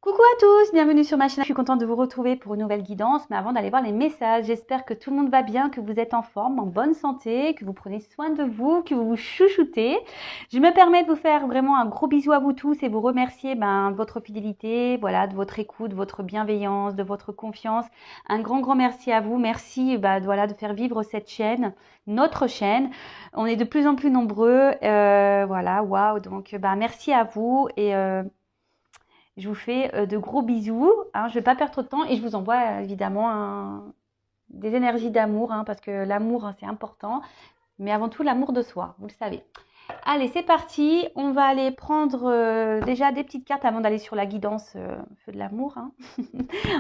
Coucou à tous, bienvenue sur ma chaîne. Je suis contente de vous retrouver pour une nouvelle guidance. Mais avant d'aller voir les messages, j'espère que tout le monde va bien, que vous êtes en forme, en bonne santé, que vous prenez soin de vous, que vous vous chouchoutez. Je me permets de vous faire vraiment un gros bisou à vous tous et vous remercier de votre fidélité, voilà, de votre écoute, de votre bienveillance, de votre confiance. Un grand merci à vous. Merci voilà, de faire vivre cette chaîne, notre chaîne. On est de plus en plus nombreux. Voilà, waouh. Donc merci à vous et je vous fais de gros bisous. Hein, je ne vais pas perdre trop de temps et je vous envoie évidemment des énergies d'amour parce que l'amour, c'est important. Mais avant tout, l'amour de soi, vous le savez. Allez, c'est parti. On va aller prendre déjà des petites cartes avant d'aller sur la guidance feu de l'amour.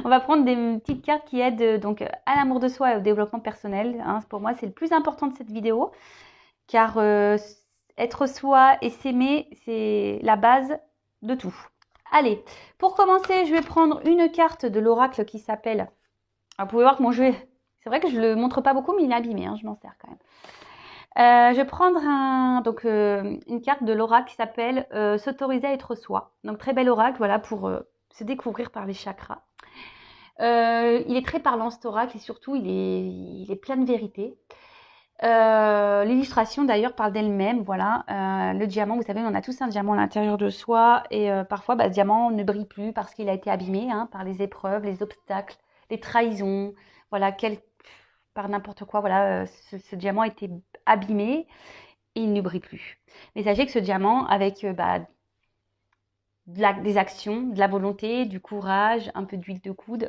On va prendre des petites cartes qui aident donc à l'amour de soi et au développement personnel. Pour moi, c'est le plus important de cette vidéo. Car être soi et s'aimer, c'est la base de tout. Allez, pour commencer, je vais prendre une carte de l'oracle qui s'appelle... Vous pouvez voir que mon jeu, c'est vrai que je ne le montre pas beaucoup, mais il est abîmé, je m'en sers quand même. Je vais prendre une carte de l'oracle qui s'appelle S'autoriser à être soi. Donc très bel oracle, voilà, pour se découvrir par les chakras. Il est très parlant cet oracle et surtout il est plein de vérité. L'illustration d'ailleurs parle d'elle-même, voilà. Le diamant, vous savez, on a tous un diamant à l'intérieur de soi et parfois ce diamant ne brille plus parce qu'il a été abîmé par les épreuves, les obstacles, les trahisons, voilà, par n'importe quoi, voilà, ce diamant a été abîmé et il ne brille plus. Mais sachez que ce diamant, avec des actions, de la volonté, du courage, un peu d'huile de coude,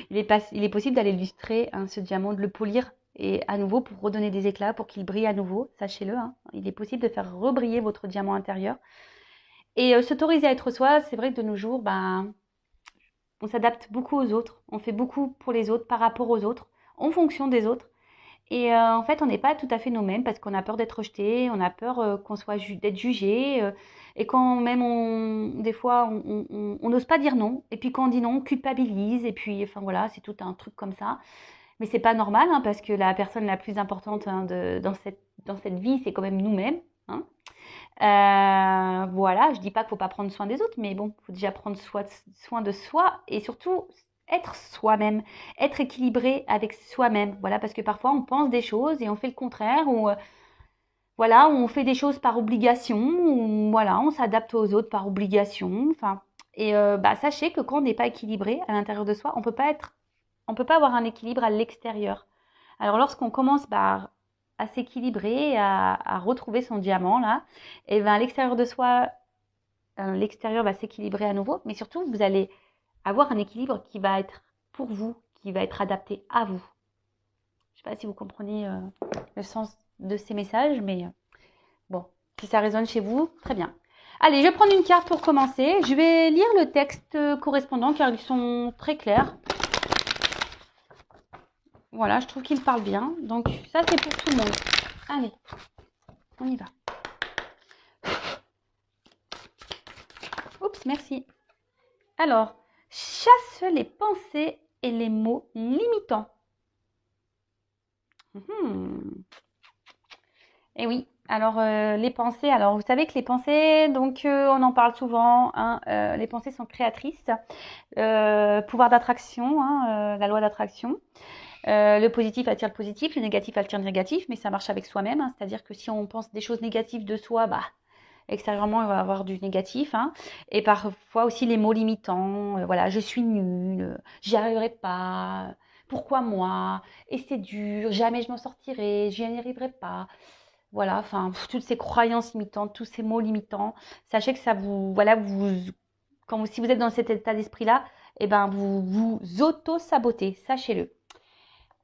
il est possible d'aller illustrer ce diamant, de le polir et à nouveau pour redonner des éclats, pour qu'il brille à nouveau, sachez-le. Il est possible de faire rebriller votre diamant intérieur. Et s'autoriser à être soi, c'est vrai que de nos jours, on s'adapte beaucoup aux autres. On fait beaucoup pour les autres, par rapport aux autres, en fonction des autres. Et en fait, on n'est pas tout à fait nous-mêmes parce qu'on a peur d'être rejeté, on a peur d'être jugé. Et quand même, des fois, on n'ose pas dire non. Et puis quand on dit non, on culpabilise. Et puis, enfin voilà, c'est tout un truc comme ça. Mais c'est pas normal parce que la personne la plus importante dans cette vie, c'est quand même nous-mêmes. Voilà, je dis pas qu'il faut pas prendre soin des autres, mais bon, il faut déjà prendre soin de soi et surtout être soi-même, être équilibré avec soi-même. Voilà, parce que parfois on pense des choses et on fait le contraire, ou voilà, on fait des choses par obligation, ou voilà, on s'adapte aux autres par obligation. Enfin, et sachez que quand on n'est pas équilibré à l'intérieur de soi, on peut pas avoir un équilibre à l'extérieur. Alors lorsqu'on commence à s'équilibrer, à retrouver son diamant là, et à l'extérieur de soi, l'extérieur va s'équilibrer à nouveau, mais surtout vous allez avoir un équilibre qui va être pour vous, qui va être adapté à vous. Je ne sais pas si vous comprenez le sens de ces messages, mais bon, si ça résonne chez vous, très bien. Allez, je vais prendre une carte pour commencer. Je vais lire le texte correspondant car ils sont très clairs. Voilà, je trouve qu'il parle bien. Donc ça, c'est pour tout le monde. Allez, on y va. Oups, merci. Alors, chasse les pensées et les mots limitants. Et oui, alors les pensées, alors vous savez que les pensées, donc on en parle souvent, les pensées sont créatrices, pouvoir d'attraction, la loi d'attraction. Le positif attire le positif, le négatif attire le négatif, mais ça marche avec soi-même, c'est-à-dire que si on pense des choses négatives de soi, extérieurement, il va y avoir du négatif. Et parfois aussi les mots limitants. Voilà, je suis nulle, j'y arriverai pas. Pourquoi moi? Et c'est dur, jamais je m'en sortirai, j'y arriverai pas. Voilà, enfin, toutes ces croyances limitantes, tous ces mots limitants. Sachez que ça vous, voilà, si vous êtes dans cet état d'esprit-là, vous vous auto-sabotez, sachez-le.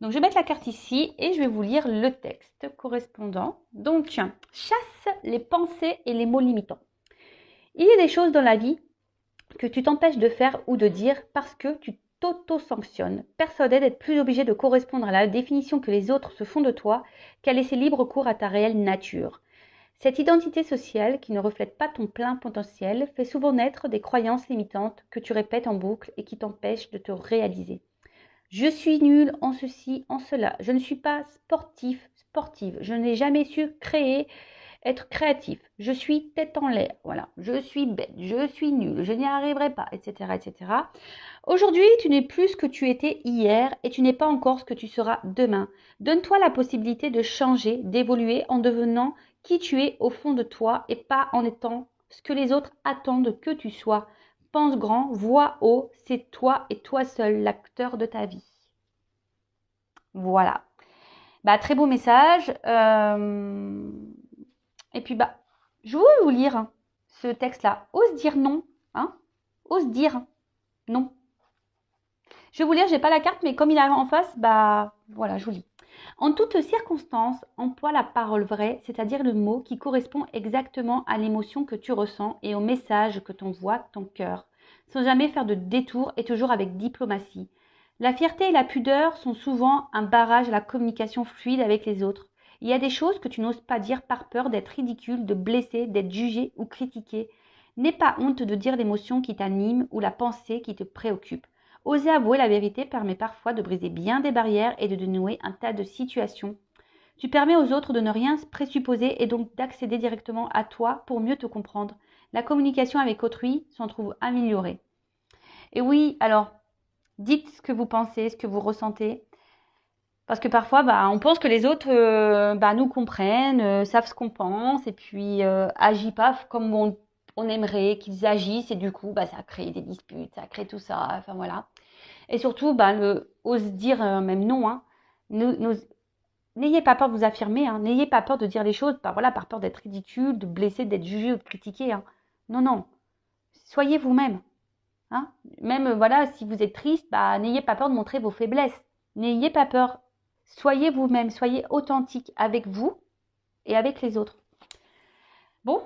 Donc, je vais mettre la carte ici et je vais vous lire le texte correspondant. Donc, chasse les pensées et les mots limitants. Il y a des choses dans la vie que tu t'empêches de faire ou de dire parce que tu t'auto-sanctionnes, persuadé d'être plus obligé de correspondre à la définition que les autres se font de toi qu'à laisser libre cours à ta réelle nature. Cette identité sociale qui ne reflète pas ton plein potentiel fait souvent naître des croyances limitantes que tu répètes en boucle et qui t'empêchent de te réaliser. Je suis nulle en ceci, en cela. Je ne suis pas sportive. Je n'ai jamais su créer être créatif. Je suis tête en l'air, voilà. Je suis bête, je suis nulle, je n'y arriverai pas, etc., etc. Aujourd'hui, tu n'es plus ce que tu étais hier et tu n'es pas encore ce que tu seras demain. Donne-toi la possibilité de changer, d'évoluer en devenant qui tu es au fond de toi et pas en étant ce que les autres attendent que tu sois. Pense grand, vois haut, c'est toi et toi seul l'acteur de ta vie. Voilà. Bah, très beau message. Et puis, bah, je veux vous lire ce texte-là. Ose dire non. Hein? Ose dire non. Je vais vous lire, j'ai pas la carte, mais comme il est en face, bah voilà, je vous lis. En toutes circonstances, emploie la parole vraie, c'est-à-dire le mot qui correspond exactement à l'émotion que tu ressens et au message que t'envoie ton cœur, sans jamais faire de détour et toujours avec diplomatie. La fierté et la pudeur sont souvent un barrage à la communication fluide avec les autres. Il y a des choses que tu n'oses pas dire par peur d'être ridicule, de blesser, d'être jugé ou critiqué. N'aie pas honte de dire l'émotion qui t'anime ou la pensée qui te préoccupe. Oser avouer la vérité permet parfois de briser bien des barrières et de dénouer un tas de situations. Tu permets aux autres de ne rien présupposer et donc d'accéder directement à toi pour mieux te comprendre. La communication avec autrui s'en trouve améliorée. Et oui, alors, dites ce que vous pensez, ce que vous ressentez. Parce que parfois, on pense que les autres nous comprennent, savent ce qu'on pense et puis agissent pas comme on aimerait qu'ils agissent. Et du coup, ça crée des disputes, ça crée tout ça. Enfin voilà. Et surtout, ose dire même non. Hein. N'ayez pas peur de vous affirmer. Hein. N'ayez pas peur de dire les choses par peur d'être ridicule, de blesser, d'être jugé ou de critiquer. Hein. Non, non. Soyez vous-même. Hein. Même si vous êtes triste, n'ayez pas peur de montrer vos faiblesses. N'ayez pas peur. Soyez vous-même. Soyez authentique avec vous et avec les autres. Bon,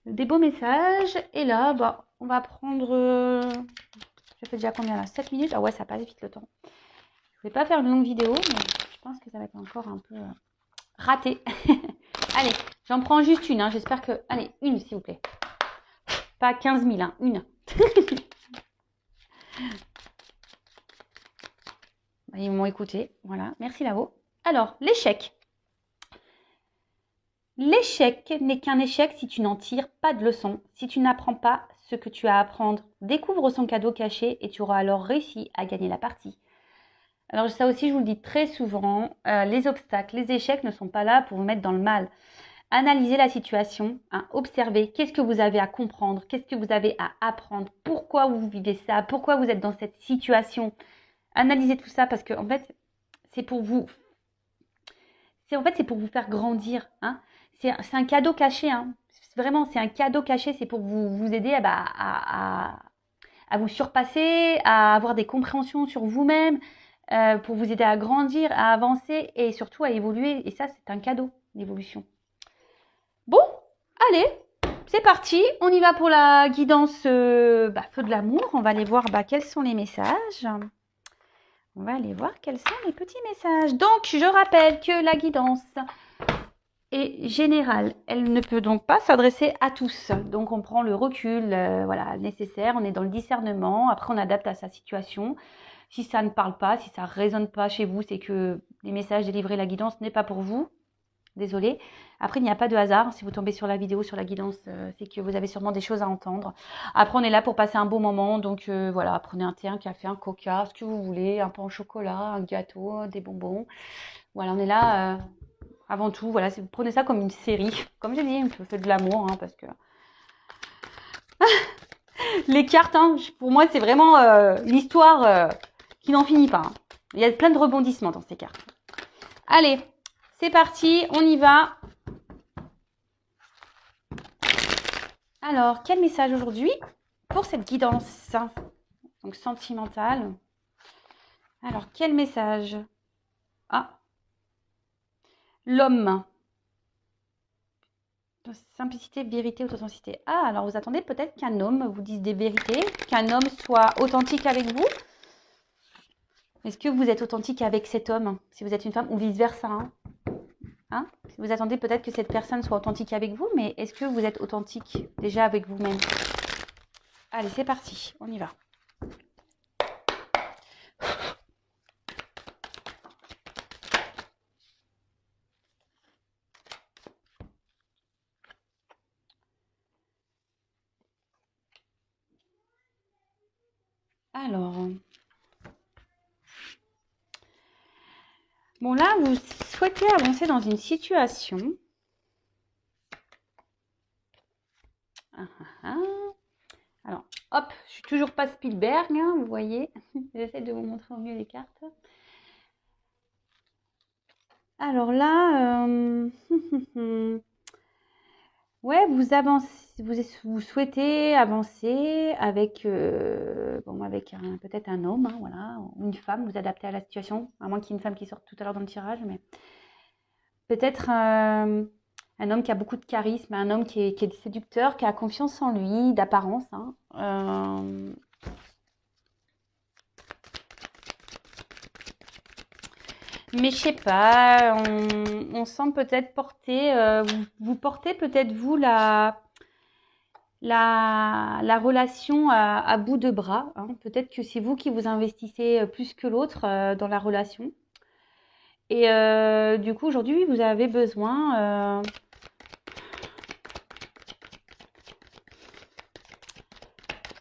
des beaux messages. Et là, on va prendre... Ça fait déjà combien là? 7 minutes? Ah ouais, ça passe vite le temps. Je vais pas faire une longue vidéo, mais je pense que ça va être encore un peu raté. Allez, j'en prends juste une. Hein. J'espère que... Allez, une s'il vous plaît. Pas 15 000, hein, une. Ils m'ont écouté. Voilà, merci là-haut. Alors, l'échec. L'échec n'est qu'un échec si tu n'en tires pas de leçon, si tu n'apprends pas ce que tu as à apprendre. Découvre son cadeau caché et tu auras alors réussi à gagner la partie. Alors ça aussi, je vous le dis très souvent, les obstacles, les échecs ne sont pas là pour vous mettre dans le mal. Analysez la situation, hein, observez qu'est-ce que vous avez à comprendre, qu'est-ce que vous avez à apprendre, pourquoi vous vivez ça, pourquoi vous êtes dans cette situation. Analysez tout ça parce que en fait, c'est pour vous. C'est pour vous faire grandir. Hein. C'est un cadeau caché. Hein. Vraiment, c'est un cadeau caché. C'est pour vous aider à vous surpasser, à avoir des compréhensions sur vous-même, pour vous aider à grandir, à avancer et surtout à évoluer. Et ça, c'est un cadeau, l'évolution. Bon, allez, c'est parti. On y va pour la guidance feu de l'amour. On va aller voir quels sont les messages. On va aller voir quels sont les petits messages. Donc, je rappelle que la guidance est générale. Elle ne peut donc pas s'adresser à tous. Donc, on prend le recul nécessaire. On est dans le discernement. Après, on adapte à sa situation. Si ça ne parle pas, si ça ne résonne pas chez vous, c'est que les messages délivrés, la guidance n'est pas pour vous. Désolée. Après, il n'y a pas de hasard. Si vous tombez sur la vidéo, sur la guidance, c'est que vous avez sûrement des choses à entendre. Après, on est là pour passer un beau moment. Donc, prenez un thé, un café, un coca, ce que vous voulez, un pain au chocolat, un gâteau, des bonbons. Voilà, on est là avant tout. Voilà, prenez ça comme une série. Comme j'ai dit, faites de l'amour, hein, parce que... Les cartes, hein, pour moi, c'est vraiment une histoire qui n'en finit pas. Hein. Il y a plein de rebondissements dans ces cartes. Allez, c'est parti, on y va. Alors, quel message aujourd'hui pour cette guidance donc sentimentale? Alors, quel message? Ah, l'homme. Simplicité, vérité, authenticité. Ah, alors vous attendez peut-être qu'un homme vous dise des vérités, qu'un homme soit authentique avec vous. Est-ce que vous êtes authentique avec cet homme, si vous êtes une femme, ou vice-versa hein? Vous attendez peut-être que cette personne soit authentique avec vous, mais est-ce que vous êtes authentique déjà avec vous-même? Allez, c'est parti, on y va. Alors, bon là, vous souhaitez avancer dans une situation. Ah, ah, ah. Alors, hop, je suis toujours pas Spielberg, hein, vous voyez. J'essaie de vous montrer au mieux les cartes. Alors là, ouais, vous avancez, vous souhaitez avancer avec, bon, avec peut-être un homme, hein, voilà, ou une femme, vous adaptez à la situation, à moins qu'il y ait une femme qui sorte tout à l'heure dans le tirage, mais peut-être un homme qui a beaucoup de charisme, un homme qui est séducteur, qui a confiance en lui, d'apparence, hein. Mais je sais pas, on sent peut-être porter, vous portez peut-être vous la relation à bout de bras, hein. Peut-être que c'est vous qui vous investissez plus que l'autre dans la relation. Et du coup, aujourd'hui, vous avez besoin.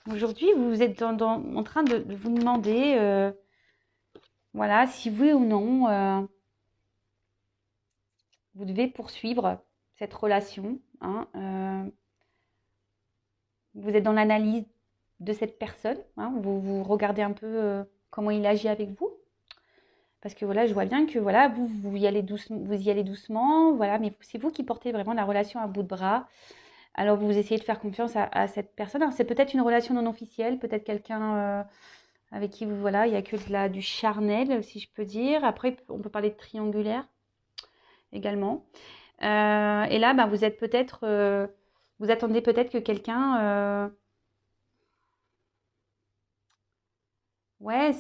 Aujourd'hui, vous êtes en train de vous demander, voilà, si oui ou non, vous devez poursuivre cette relation, hein. Vous êtes dans l'analyse de cette personne, hein. Vous regardez un peu comment il agit avec vous. Parce que voilà, je vois bien que voilà, vous y allez doucement, voilà, mais c'est vous qui portez vraiment la relation à bout de bras. Alors vous essayez de faire confiance à cette personne. Alors c'est peut-être une relation non officielle, peut-être quelqu'un avec qui vous voilà, il y a que du charnel, si je peux dire. Après, on peut parler de triangulaire également. Et là, bah, vous êtes peut-être, vous attendez peut-être que quelqu'un, ouais,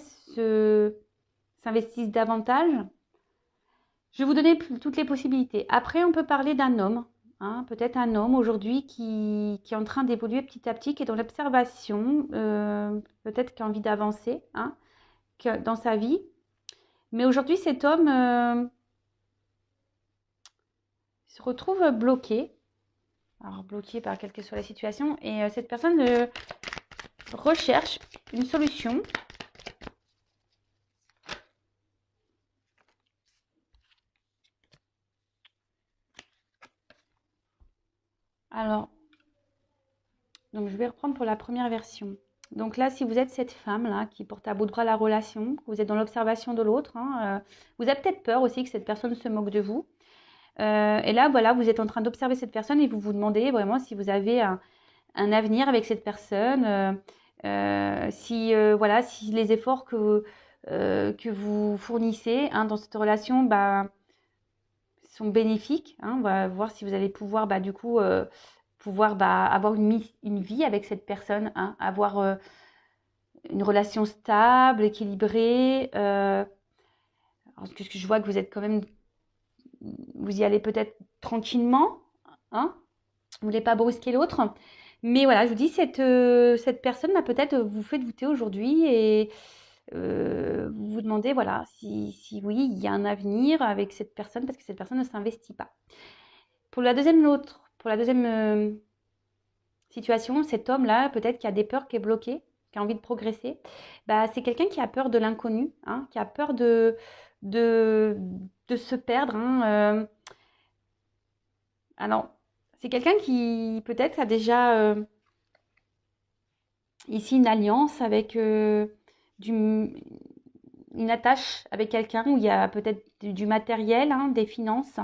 s'investisse davantage. Je vais vous donner toutes les possibilités. Après, on peut parler d'un homme, hein, peut-être un homme aujourd'hui qui est en train d'évoluer petit à petit, qui est dans l'observation, peut-être qui a envie d'avancer, hein, dans sa vie. Mais aujourd'hui, cet homme se retrouve bloqué. Alors, bloqué par quelle que soit la situation. Et cette personne recherche une solution. Alors, donc je vais reprendre pour la première version. Donc là, si vous êtes cette femme-là qui porte à bout de bras la relation, vous êtes dans l'observation de l'autre, hein, vous avez peut-être peur aussi que cette personne se moque de vous. Et là, voilà, vous êtes en train d'observer cette personne et vous vous demandez vraiment si vous avez un avenir avec cette personne, si, voilà, si les efforts que vous fournissez, hein, dans cette relation, bah, sont bénéfiques, hein. On va voir si vous allez pouvoir, bah, du coup, pouvoir bah, avoir une vie avec cette personne, hein, avoir une relation stable, équilibrée. Parce que je vois que vous êtes quand même, vous y allez peut-être tranquillement, hein, vous ne voulez pas brusquer l'autre. Mais voilà, je vous dis, cette personne m'a peut-être vous fait douter aujourd'hui et vous vous demandez, voilà, si oui, il y a un avenir avec cette personne parce que cette personne ne s'investit pas. Pour la deuxième situation, cet homme-là, peut-être qui a des peurs, qui est bloqué, qui a envie de progresser, bah, c'est quelqu'un qui a peur de l'inconnu, hein, qui a peur de, de se perdre, hein. Alors, c'est quelqu'un qui peut-être a déjà ici une alliance avec une attache avec quelqu'un où il y a peut-être du matériel, hein, des finances.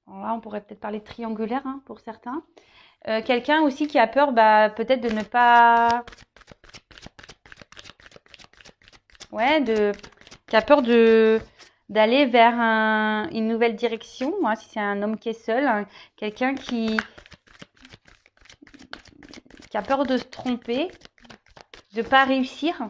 Alors là, on pourrait peut-être parler de triangulaire, hein, pour certains. Quelqu'un aussi qui a peur, bah, peut-être de ne pas, ouais, qui a peur d'aller vers une nouvelle direction. Moi, si c'est un homme qui est seul, hein, quelqu'un qui a peur de se tromper, de ne pas réussir.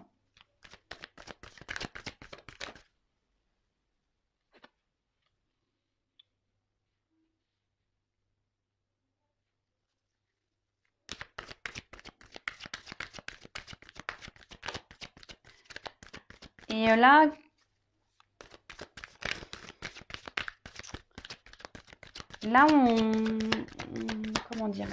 Et là, comment dire?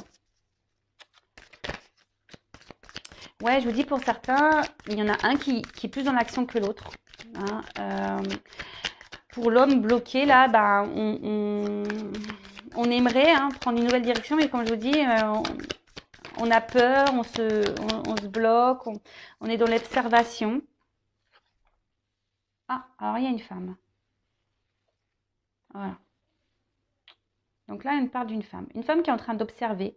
Ouais, je vous dis pour certains, il y en a un qui est plus dans l'action que l'autre. Hein. Pour l'homme bloqué, là, bah, on aimerait prendre une nouvelle direction, mais comme je vous dis, on a peur, on se bloque, on est dans l'observation. Ah, alors il y a une femme. Voilà. Donc là, elle parle d'une femme. Une femme qui est en train d'observer.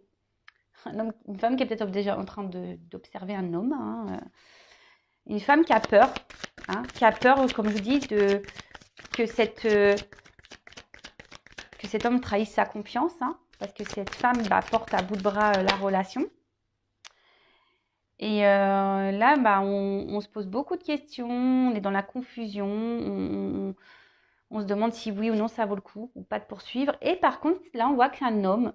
Une femme qui est peut-être déjà en train d'observer un homme. Une femme qui a peur. Qui a peur, comme je vous dis, que cet homme trahisse sa confiance. Parce que cette femme porte à bout de bras la relation. Et là, on se pose beaucoup de questions. On est dans la confusion. On se demande si oui ou non ça vaut le coup ou pas de poursuivre. Et par contre, là, on voit qu'un homme,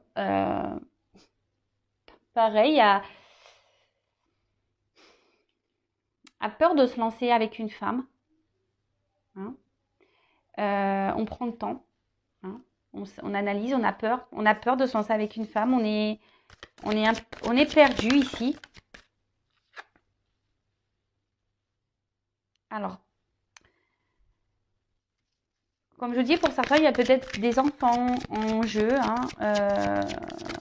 pareil, a peur de se lancer avec une femme. On prend le temps. On analyse, on a peur. On a peur de se lancer avec une femme. On est perdu ici. Alors, comme je dis, pour certains, il y a peut-être des enfants en jeu.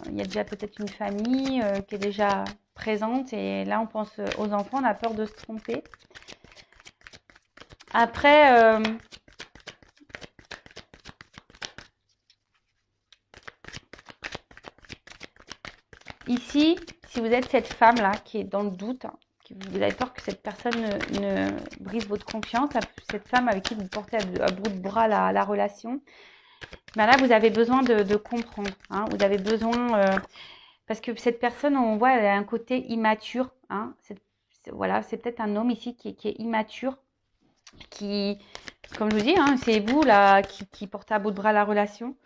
Il y a déjà peut-être une famille qui est déjà présente. Et là, on pense aux enfants. On a peur de se tromper. Après, ici, si vous êtes cette femme-là qui est dans le doute, vous avez peur que cette personne ne brise votre confiance, cette femme avec qui vous portez à bout de bras la relation, là, vous avez besoin de comprendre. Vous avez besoin... parce que cette personne, on voit, elle a un côté immature. Voilà, c'est peut-être un homme ici qui est immature, qui, comme je vous dis, c'est vous là qui portez à bout de bras la relation.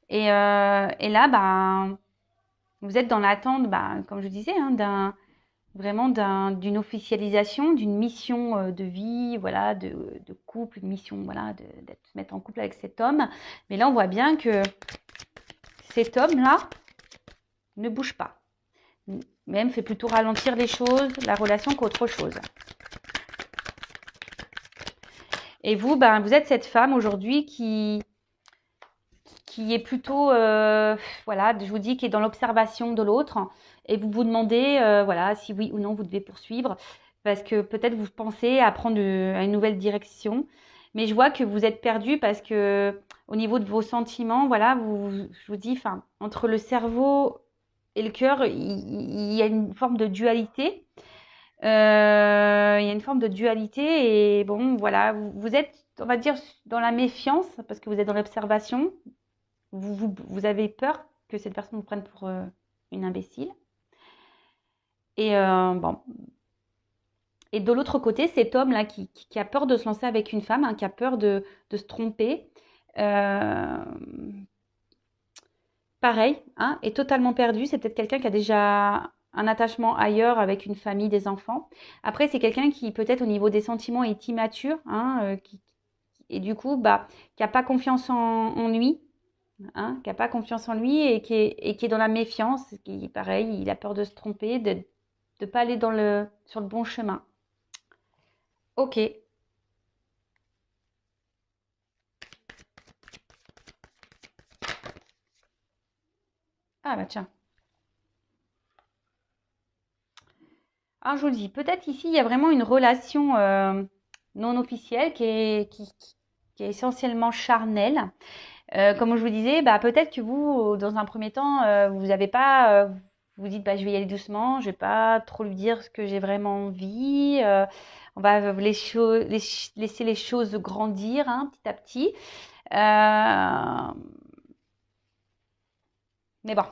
Et là, vous êtes dans l'attente, comme je disais, d'une officialisation, d'une mission de vie, voilà, de couple, une mission, voilà, d'être se mettre en couple avec cet homme. Mais là, on voit bien que cet homme-là ne bouge pas. Même fait plutôt ralentir les choses, la relation qu'autre chose. Et vous, vous êtes cette femme aujourd'hui qui est plutôt, voilà, je vous dis, qui est dans l'observation de l'autre. Et vous vous demandez, voilà, si oui ou non vous devez poursuivre. Parce que peut-être vous pensez à prendre une nouvelle direction. Mais je vois que vous êtes perdu parce que au niveau de vos sentiments, voilà, je vous dis, entre le cerveau et le cœur, il y a une forme de dualité. Il y a une forme de dualité et bon, voilà, vous êtes, on va dire, dans la méfiance parce que vous êtes dans l'observation. Vous avez peur que cette personne vous prenne pour une imbécile. Et bon. Et de l'autre côté, cet homme-là qui a peur de se lancer avec une femme, qui a peur de se tromper, pareil, est totalement perdu. C'est peut-être quelqu'un qui a déjà un attachement ailleurs avec une famille, des enfants. Après, c'est quelqu'un qui peut-être au niveau des sentiments est immature, et du coup, qui n'a pas confiance en lui. Qui n'a pas confiance en lui et qui est dans la méfiance, qui est pareil, il a peur de se tromper, de ne pas aller sur le bon chemin. Ok. Ah bah tiens. Alors je vous le dis, peut-être ici il y a vraiment une relation non officielle qui est essentiellement charnelle. Comme je vous disais, peut-être que vous, dans un premier temps, vous n'avez pas, vous dites, je vais y aller doucement, je vais pas trop lui dire ce que j'ai vraiment envie. On va laisser les choses grandir petit à petit. Mais bon.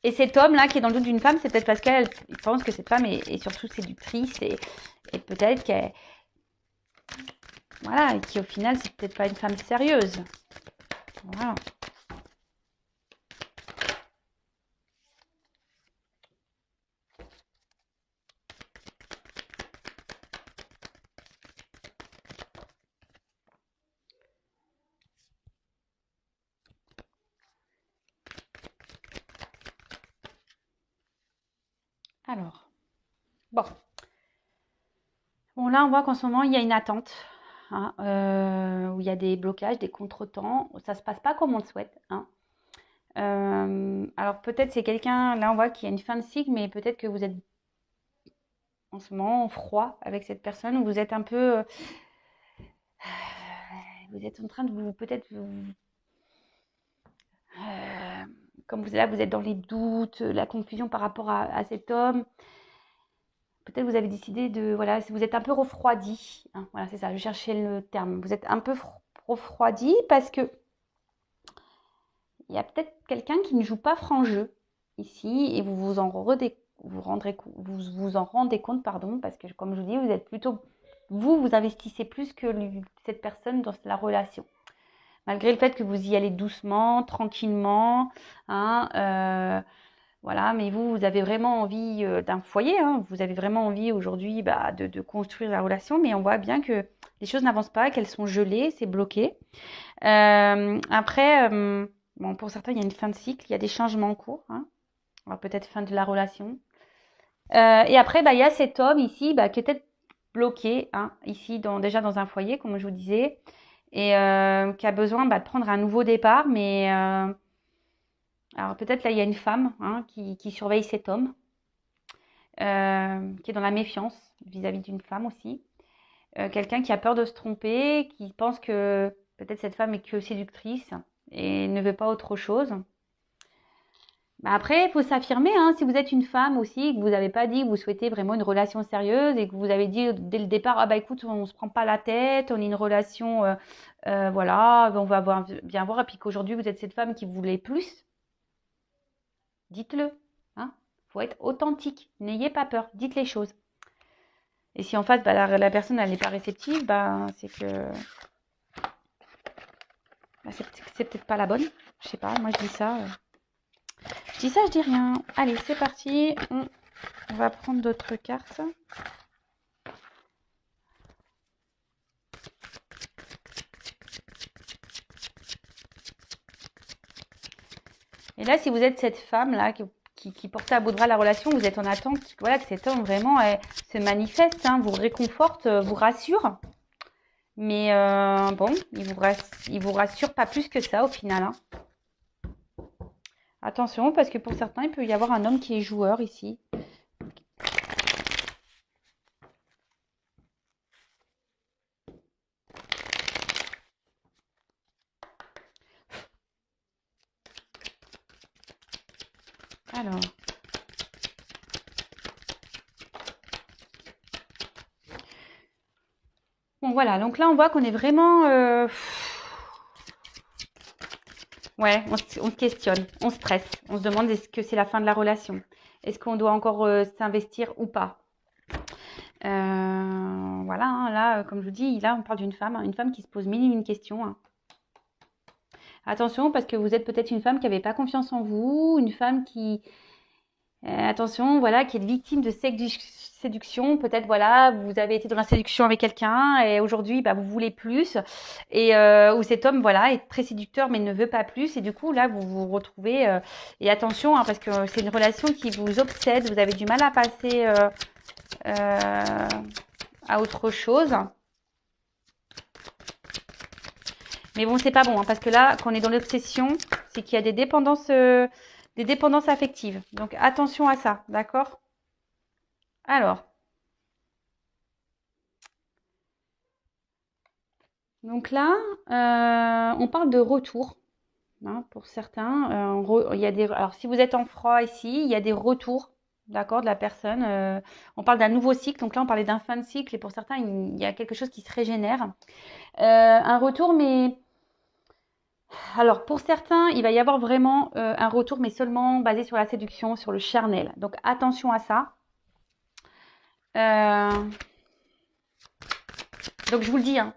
Et cet homme-là qui est dans le doute d'une femme, c'est peut-être parce qu'il pense que cette femme est surtout séductrice et peut-être qu'elle, voilà, et qui au final, c'est peut-être pas une femme sérieuse. Voilà. Alors, Bon. Bon, là, on voit qu'en ce moment, il y a une attente, hein, où il y a des blocages, des contretemps. Ça se passe pas comme on le souhaite, hein. Alors peut-être c'est quelqu'un, là on voit qu'il y a une fin de cycle, mais peut-être que vous êtes en ce moment en froid avec cette personne, ou vous êtes un peu, vous êtes en train de vous, peut-être, comme vous là, vous êtes dans les doutes, la confusion par rapport à cet homme. Peut-être vous avez décidé de, voilà, vous êtes un peu refroidi, hein, voilà, c'est ça, je cherchais le terme. Vous êtes un peu refroidi parce que il y a peut-être quelqu'un qui ne joue pas franc jeu ici et vous en rendez compte, pardon, parce que comme je vous dis, vous êtes plutôt, vous investissez plus que cette personne dans la relation. Malgré le fait que vous y allez doucement, tranquillement, hein, voilà, mais vous avez vraiment envie d'un foyer, hein, vous avez vraiment envie aujourd'hui de construire la relation, mais on voit bien que les choses n'avancent pas, qu'elles sont gelées, c'est bloqué. Après, bon, pour certains, il y a une fin de cycle, il y a des changements en cours, hein. Alors peut-être fin de la relation. Et après, il y a cet homme ici qui est peut-être bloqué, hein, ici, déjà dans un foyer, comme je vous disais, et qui a besoin de prendre un nouveau départ. Mais alors peut-être là, il y a une femme, hein, qui surveille cet homme, qui est dans la méfiance vis-à-vis d'une femme aussi. Quelqu'un qui a peur de se tromper, qui pense que peut-être cette femme est que séductrice et ne veut pas autre chose. Après, il faut s'affirmer, hein, si vous êtes une femme aussi, que vous n'avez pas dit que vous souhaitez vraiment une relation sérieuse et que vous avez dit dès le départ, ah écoute, on ne se prend pas la tête, on est une relation, voilà, on va bien voir, et puis qu'aujourd'hui vous êtes cette femme qui voulait plus, dites-le, hein. Faut être authentique, n'ayez pas peur, dites les choses. Et si en face, la personne elle n'est pas réceptive, c'est que c'est peut-être pas la bonne. Je sais pas, moi je dis ça. Je dis ça, je dis rien. Allez, c'est parti. On va prendre d'autres cartes. Et là, si vous êtes cette femme-là qui portait à bout de bras la relation, vous êtes en attente, voilà, que cet homme vraiment se manifeste, hein, vous réconforte, vous rassure. Mais bon, il vous rassure pas plus que ça au final, hein. Attention, parce que pour certains, il peut y avoir un homme qui est joueur ici. Alors. Bon, voilà. Donc là, on voit qu'on est vraiment... Ouais, on se questionne, on stresse. On se demande est-ce que c'est la fin de la relation? Est-ce qu'on doit encore s'investir ou pas? Voilà, hein, là, comme je vous dis, là, on parle d'une femme qui se pose mille et une questions, hein. Attention, parce que vous êtes peut-être une femme qui n'avait pas confiance en vous, une femme qui... attention, voilà, qui est victime de séduction. Peut-être, voilà, vous avez été dans la séduction avec quelqu'un et aujourd'hui, vous voulez plus. Et où cet homme, voilà, est très séducteur mais ne veut pas plus. Et du coup, là, vous vous retrouvez... et attention, hein, parce que c'est une relation qui vous obsède. Vous avez du mal à passer à autre chose. Mais bon, c'est pas bon, hein, parce que là, quand on est dans l'obsession, c'est qu'il y a des dépendances affectives. Donc, attention à ça, d'accord? Alors. Donc là, on parle de retour, hein, pour certains. Il y a alors, si vous êtes en froid ici, il y a des retours, d'accord, de la personne. On parle d'un nouveau cycle. Donc là, on parlait d'un fin de cycle. Et pour certains, il y a quelque chose qui se régénère. Un retour, mais... Alors, pour certains, il va y avoir vraiment un retour, mais seulement basé sur la séduction, sur le charnel. Donc, attention à ça. Donc, je vous le dis, hein,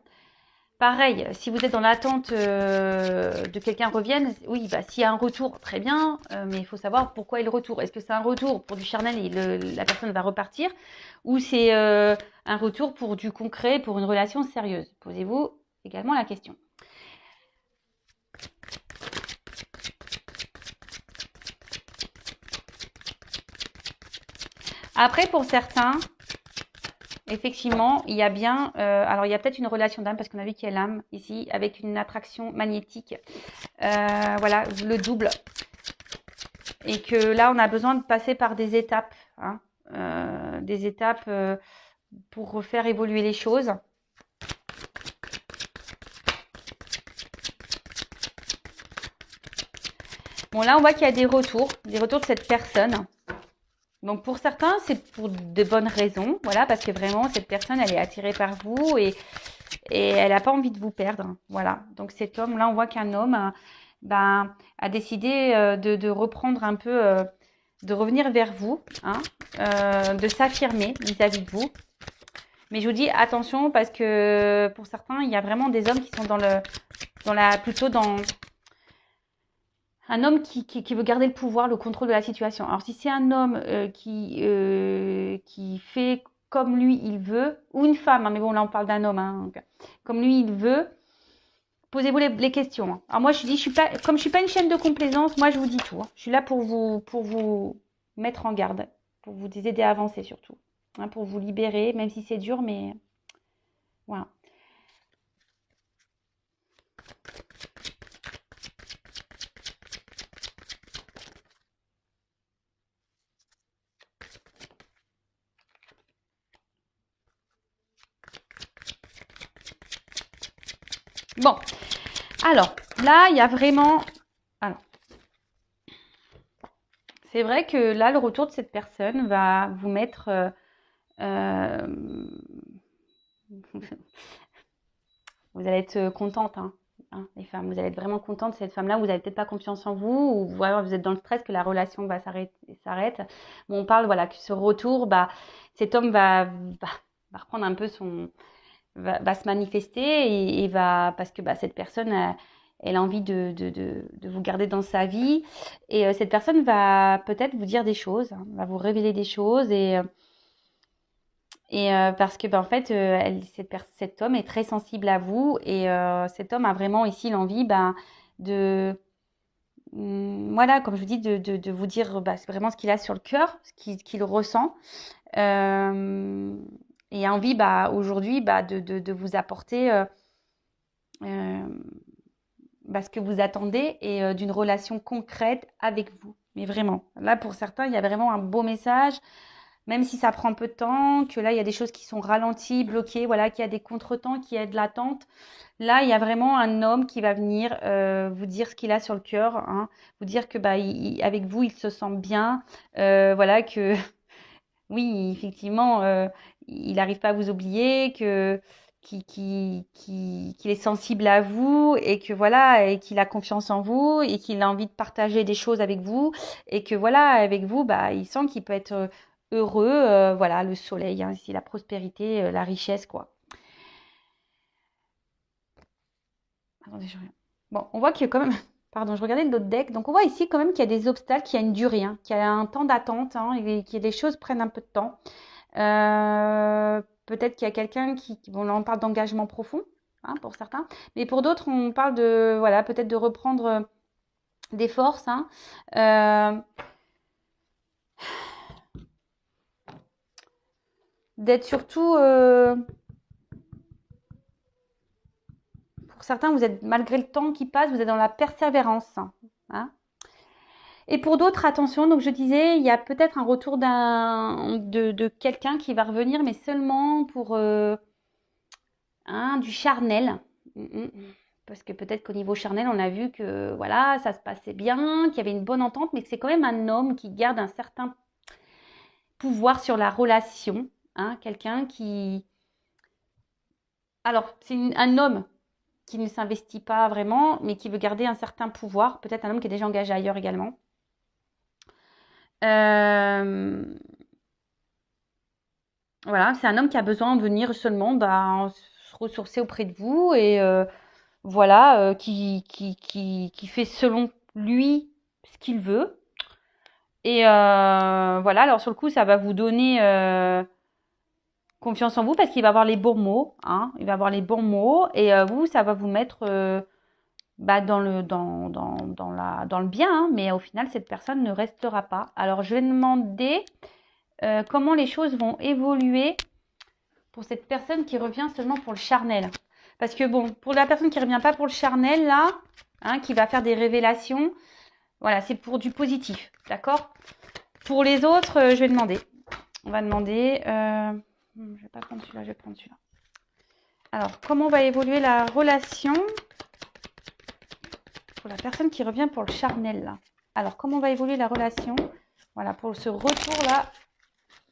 pareil, si vous êtes dans l'attente de quelqu'un revienne, oui, s'il y a un retour, très bien, mais il faut savoir pourquoi est le retour. Est-ce que c'est un retour pour du charnel et la personne va repartir, ou c'est un retour pour du concret, pour une relation sérieuse? Posez-vous également la question. Après, pour certains, effectivement, il y a bien... alors, il y a peut-être une relation d'âme, parce qu'on a vu qu'il y a l'âme ici, avec une attraction magnétique. Voilà, le double. Et que là, on a besoin de passer par des étapes. Hein, des étapes pour refaire évoluer les choses. Bon, là, on voit qu'il y a des retours de cette personne. Donc, pour certains, c'est pour de bonnes raisons. Voilà, parce que vraiment, cette personne, elle est attirée par vous et elle n'a pas envie de vous perdre. Voilà. Donc, cet homme, là, on voit qu'un homme a décidé de reprendre un peu, de revenir vers vous, hein, de s'affirmer vis-à-vis de vous. Mais je vous dis attention parce que pour certains, il y a vraiment des hommes qui sont plutôt dans un homme qui veut garder le pouvoir, le contrôle de la situation. Alors si c'est un homme qui fait comme lui il veut, ou une femme, hein, mais bon là on parle d'un homme, hein, donc, comme lui il veut, posez-vous les questions. Hein. Alors moi je dis, comme je suis pas une chaîne de complaisance, moi je vous dis tout. Hein. Je suis là pour vous mettre en garde, pour vous aider à avancer surtout, hein, pour vous libérer, même si c'est dur, mais voilà. Bon, alors là, il y a vraiment... Alors, c'est vrai que là, le retour de cette personne va vous mettre... vous allez être contente, hein, les femmes. Vous allez être vraiment contente de cette femme-là. Vous n'avez peut-être pas confiance en vous ou voilà, vous êtes dans le stress que la relation s'arrête. Bon, on parle voilà, que ce retour, cet homme va reprendre un peu va se manifester et va... Parce que cette personne... elle a envie de vous garder dans sa vie. Et cette personne va peut-être vous dire des choses, hein, va vous révéler des choses. Et parce que en fait, cet homme est très sensible à vous. Et cet homme a vraiment ici l'envie de... voilà, comme je vous dis, de vous dire c'est vraiment ce qu'il a sur le cœur, ce qu'il ressent. Et a envie aujourd'hui de vous apporter... ce que vous attendez et d'une relation concrète avec vous. Mais vraiment, là pour certains, il y a vraiment un beau message, même si ça prend peu de temps, que là il y a des choses qui sont ralenties, bloquées, voilà, qu'il y a des contretemps, qu'il y a de l'attente. Là, il y a vraiment un homme qui va venir vous dire ce qu'il a sur le cœur, hein, vous dire que avec vous, il se sent bien, voilà, que oui, effectivement, il n'arrive pas à vous oublier, qu'il est sensible à vous et que voilà, et qu'il a confiance en vous et qu'il a envie de partager des choses avec vous et que voilà, avec vous, il sent qu'il peut être heureux, voilà, le soleil, hein, ici, la prospérité, la richesse, quoi. Attendez, je reviens. Bon, on voit qu'il y a quand même... Pardon, je regardais l'autre deck. Donc, on voit ici quand même qu'il y a des obstacles, qu'il y a une durée, hein, qu'il y a un temps d'attente, hein, et que les choses prennent un peu de temps. Peut-être qu'il y a quelqu'un bon, là, on parle d'engagement profond, hein, pour certains. Mais pour d'autres, on parle de, voilà, peut-être de reprendre des forces, hein. D'être surtout... pour certains, vous êtes, malgré le temps qui passe, vous êtes dans la persévérance, hein. Et pour d'autres, attention, donc je disais, il y a peut-être un retour de quelqu'un qui va revenir, mais seulement pour du charnel. Parce que peut-être qu'au niveau charnel, on a vu que voilà, ça se passait bien, qu'il y avait une bonne entente, mais que c'est quand même un homme qui garde un certain pouvoir sur la relation. Hein, quelqu'un qui... Alors, c'est un homme qui ne s'investit pas vraiment, mais qui veut garder un certain pouvoir. Peut-être un homme qui est déjà engagé ailleurs également. Voilà, c'est un homme qui a besoin de venir seulement se ressourcer auprès de vous et voilà, qui fait selon lui ce qu'il veut. Et voilà, alors sur le coup, ça va vous donner confiance en vous parce qu'il va avoir les bons mots, hein, il va avoir les bons mots et vous, ça va vous mettre dans le bien, hein, mais au final, cette personne ne restera pas. Alors, je vais demander comment les choses vont évoluer pour cette personne qui revient seulement pour le charnel. Parce que bon, pour la personne qui ne revient pas pour le charnel, là, hein, qui va faire des révélations, voilà, c'est pour du positif, d'accord? Pour les autres, je vais demander. On va demander... je ne vais pas prendre celui-là, je vais prendre celui-là. Alors, comment va évoluer la relation pour la personne qui revient pour le charnel, là? Alors, comment va évoluer la relation, voilà, pour ce retour-là,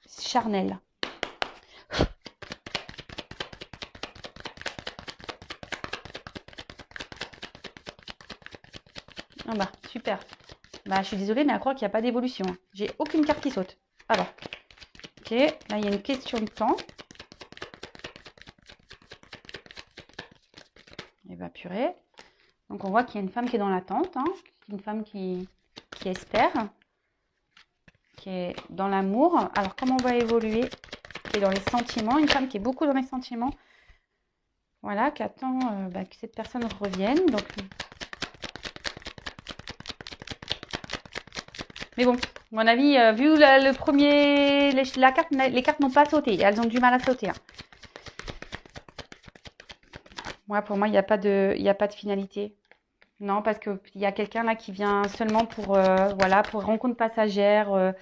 charnel? Ah bah, super. Bah, je suis désolée, mais à croire qu'il n'y a pas d'évolution. J'ai aucune carte qui saute. Alors, ok, là, il y a une question de temps. Et bah, purée. Donc, on voit qu'il y a une femme qui est dans l'attente, hein. Une femme qui espère, qui est dans l'amour. Alors, comment on va évoluer? Qui est dans les sentiments. Une femme qui est beaucoup dans les sentiments. Voilà, qui attend que cette personne revienne. Donc, mais bon, à mon avis, vu le premier, les cartes n'ont pas sauté. Elles ont du mal à sauter. Hein. Ouais, pour moi, il n'y a pas de finalité. Non, parce qu'il y a quelqu'un là qui vient seulement pour, voilà, pour rencontre passagère.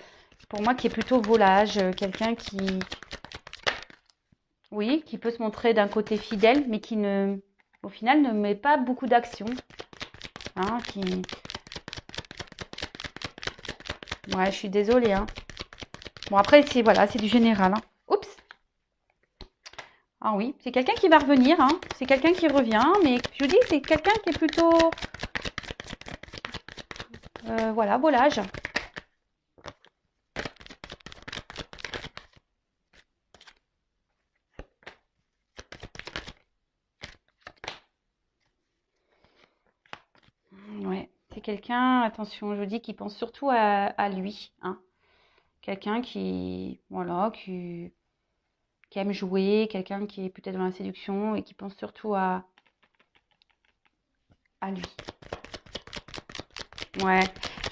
Pour moi, qui est plutôt volage. Quelqu'un qui, oui, qui peut se montrer d'un côté fidèle, mais qui ne, au final, ne met pas beaucoup d'action. Hein, ouais, je suis désolée. Hein. Bon, après, c'est voilà, c'est du général. Hein. Oups. Ah oui, c'est quelqu'un qui va revenir. Hein. C'est quelqu'un qui revient, mais je vous dis, c'est quelqu'un qui est plutôt, voilà, volage. Ouais, c'est quelqu'un, attention, je vous dis, qui pense surtout à lui. Hein. Quelqu'un qui, voilà, qui aime jouer, quelqu'un qui est peut-être dans la séduction et qui pense surtout à lui. Ouais,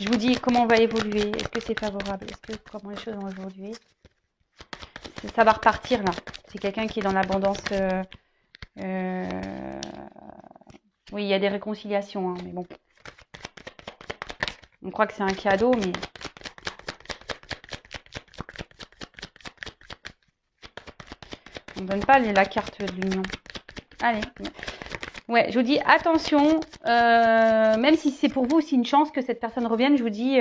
je vous dis comment on va évoluer. Est-ce que c'est favorable? Comment les choses vont évoluer? Ça va repartir là. C'est quelqu'un qui est dans l'abondance. Oui, il y a des réconciliations, hein, mais bon. On croit que c'est un cadeau, mais on ne donne pas la carte de l'union. Allez. Ouais, je vous dis attention, même si c'est pour vous, c'est une chance que cette personne revienne, je vous dis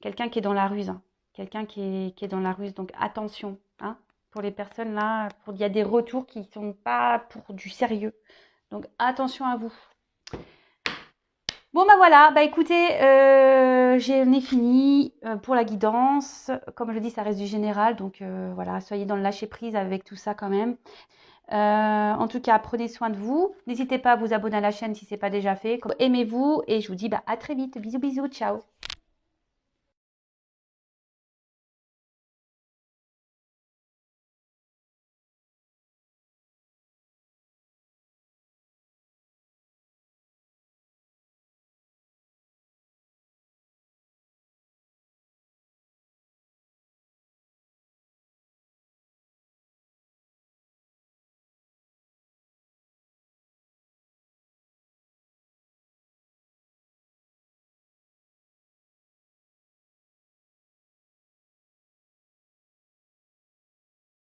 quelqu'un qui est dans la ruse, hein. Quelqu'un qui est dans la ruse, donc attention, hein, pour les personnes là, il y a des retours qui ne sont pas pour du sérieux, donc attention à vous. Bon bah voilà, bah écoutez, j'en ai fini pour la guidance, comme je dis ça reste du général, donc voilà, soyez dans le lâcher prise avec tout ça quand même. En tout cas, prenez soin de vous. N'hésitez pas à vous abonner à la chaîne si ce n'est pas déjà fait. Aimez-vous et je vous dis à très vite. Bisous, bisous, ciao.